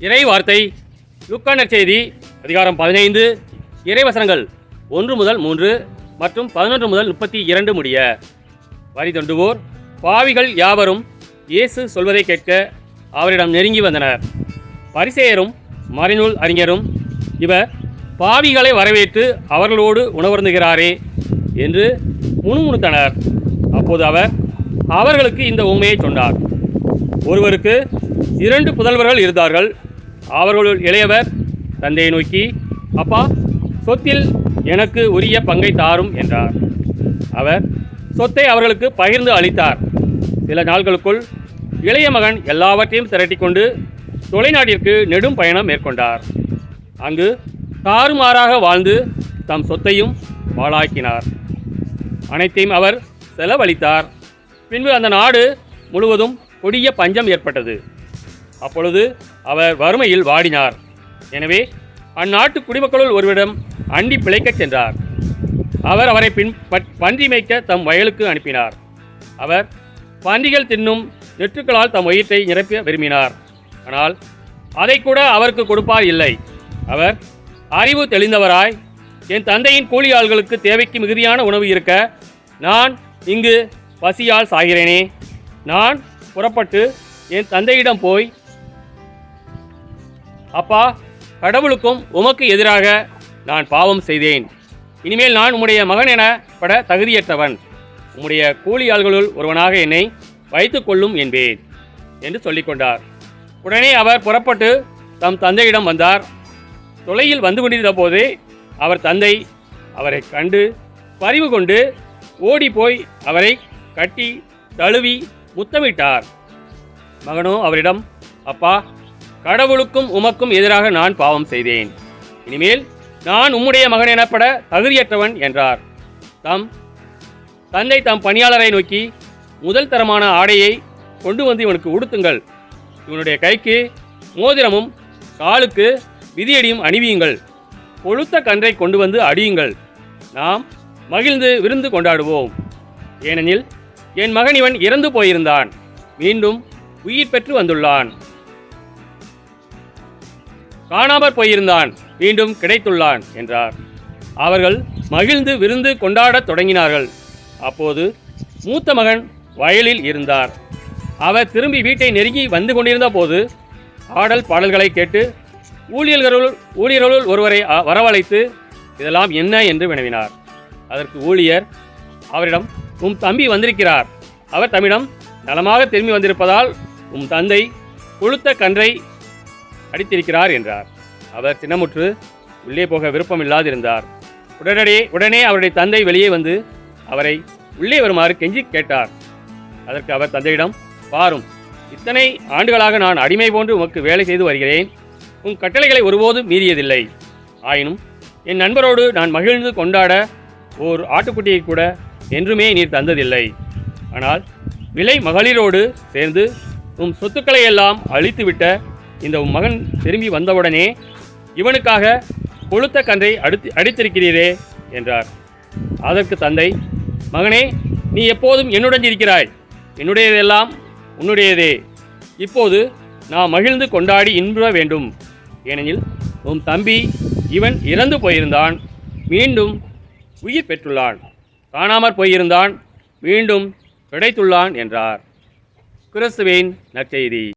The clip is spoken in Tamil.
இறை வார்த்தை லூக்கா நற்செய்தி அதிகாரம் 15 இறைவசனங்கள் 1 முதல் 3 மற்றும் 11 முதல் 32 முடிய. வரி தண்டுவோர் பாவிகள் யாவரும் இயேசு சொல்வதை கேட்க அவரிடம் நெருங்கி வந்தனர். பரிசேயரும் மறைநூல் அறிஞரும் இவர் பாவிகளை வரவேற்று அவர்களோடு உணவருந்துகிறாரே என்று முணுமுணுத்தனர். அப்போது அவர் அவர்களுக்கு இந்த உண்மையை சொன்னார். ஒருவருக்கு 2 புதல்வர்கள் இருந்தார்கள். அவர்களுள் இளையவர் தந்தையை நோக்கி, அப்பா, சொத்தில் எனக்கு உரிய பங்கை தாரும் என்றார். அவர் சொத்தை அவர்களுக்கு பகிர்ந்து அளித்தார். சில நாட்களுக்குள் இளைய மகன் எல்லாவற்றையும் திரட்டிக்கொண்டு தொலைநாட்டிற்கு நெடும் பயணம் மேற்கொண்டார். அங்கு தாறுமாறாக வாழ்ந்து தம் சொத்தையும் பாழாக்கினார். அனைத்தையும் அவர் செலவழித்தார். பின்பு அந்த நாடு முழுவதும் கொடிய பஞ்சம் ஏற்பட்டது. அப்பொழுது அவர் வறுமையில் வாடினார். எனவே அந்நாட்டு குடிமக்களுள் ஒருவரிடம் அண்டி பிழைக்கச் சென்றார். அவர் அவரை பன்றி மேய்க்க தம் வயலுக்கு அனுப்பினார். அவர் பன்றிகள் தின்னும் நெற்றுக்களால் தம் வயிற்றை நிரப்ப விரும்பினார். ஆனால் அதை கூட அவருக்கு கொடுப்பார் இல்லை. அவர் அறிவு தெளிந்தவராய், என் தந்தையின் கூலி ஆள்களுக்கு தேவைக்கு மிகுதியான உணவு இருக்க நான் இங்கு பசியால் சாகிறேனே. நான் புறப்பட்டு என் தந்தையிடம் போய், அப்பா, கடவுளுக்கும் உமக்கு எதிராக நான் பாவம் செய்தேன். இனிமேல் நான் உம்முடைய மகன் எனப்பட தகுதியற்றவன். உம்முடைய கூலி ஆள்களுள் ஒருவனாக என்னை வைத்துக் கொள்ளும் என்பேன் என்று சொல்லிக்கொண்டார். உடனே அவர் புறப்பட்டு தம் தந்தையிடம் வந்தார். தொலையில் வந்து கொண்டிருந்த போதே அவர் தந்தை அவரை கண்டு பரிவு கொண்டு ஓடிப்போய் அவரை கட்டி தழுவி முத்தமிட்டார். மகனோ அவரிடம், அப்பா, கடவுளுக்கும் உமக்கும் எதிராக நான் பாவம் செய்தேன். இனிமேல் நான் உம்முடைய மகன் எனப்பட தகுதியற்றவன் என்றார். தந்தை தம் பணியாளரை நோக்கி, முதல் தரமான ஆடையை கொண்டு வந்து இவனுக்கு உடுத்துங்கள். இவனுடைய கைக்கு மோதிரமும் காலுக்கு விதியடியும் அணிவியுங்கள். கொழுத்த கன்றை கொண்டு வந்து அடியுங்கள். நாம் மகிழ்ந்து விருந்து கொண்டாடுவோம். ஏனெனில் என் மகன் இவன் இறந்து போயிருந்தான், மீண்டும் உயிர் பெற்று வந்துள்ளான். காணாமற் போயிருந்தான், மீண்டும் கிடைத்துள்ளான் என்றார். அவர்கள் மகிழ்ந்து விருந்து கொண்டாடத் தொடங்கினார்கள். அப்போது மூத்த மகன் வயலில் இருந்தார். அவர் திரும்பி வீட்டை நெருங்கி வந்து கொண்டிருந்த போது ஆடல் பாடல்களை கேட்டு ஊழியர்களுள் ஒருவரை வரவழைத்து இதெல்லாம் என்ன என்று வினவினார். அதற்கு ஊழியர் அவரிடம், உம் தம்பி வந்திருக்கிறார். அவர் தம்மிடம் நலமாக திரும்பி வந்திருப்பதால் உம் தந்தை கொழுத்த கன்றை அடித்திருக்கிறார் என்றார். அவர் சின்னமுற்று உள்ளே போக விருப்பமில்லாதிருந்தார். உடனே அவருடைய தந்தை வெளியே வந்து அவரை உள்ளே வருமாறு கெஞ்சி கேட்டார். அதற்கு அவர் தந்தையிடம், பாரும், இத்தனை ஆண்டுகளாக நான் அடிமை போன்று உமக்கு வேலை செய்து வருகிறேன். உன் கட்டளைகளை ஒருபோதும் மீறியதில்லை. ஆயினும் என் நண்பரோடு நான் மகிழ்ந்து கொண்டாட ஓர் ஆட்டுக்குட்டியை கூட என்றுமே நீர் தந்ததில்லை. ஆனால் விலை மகளிரோடு சேர்ந்து உம் சொத்துக்களை எல்லாம் அழித்துவிட்ட இந்த உம் மகன் திரும்பி வந்தவுடனே இவனுக்காக கொழுத்த கன்றை அடித்திருக்கிறீரே என்றார். அதற்கு தந்தை, மகனே, நீ எப்போதும் என்னுடன் இருக்கிறாய். என்னுடையதெல்லாம் உன்னுடையதே. இப்போது நான் மகிழ்ந்து கொண்டாடி இன்ப வேண்டும். ஏனெனில் உம் தம்பி இவன் இறந்து போயிருந்தான், மீண்டும் உயிர் பெற்றுள்ளான். காணாமற் போயிருந்தான், மீண்டும் கிடைத்துள்ளான் என்றார். கிறிஸ்துவின் நற்செய்தி.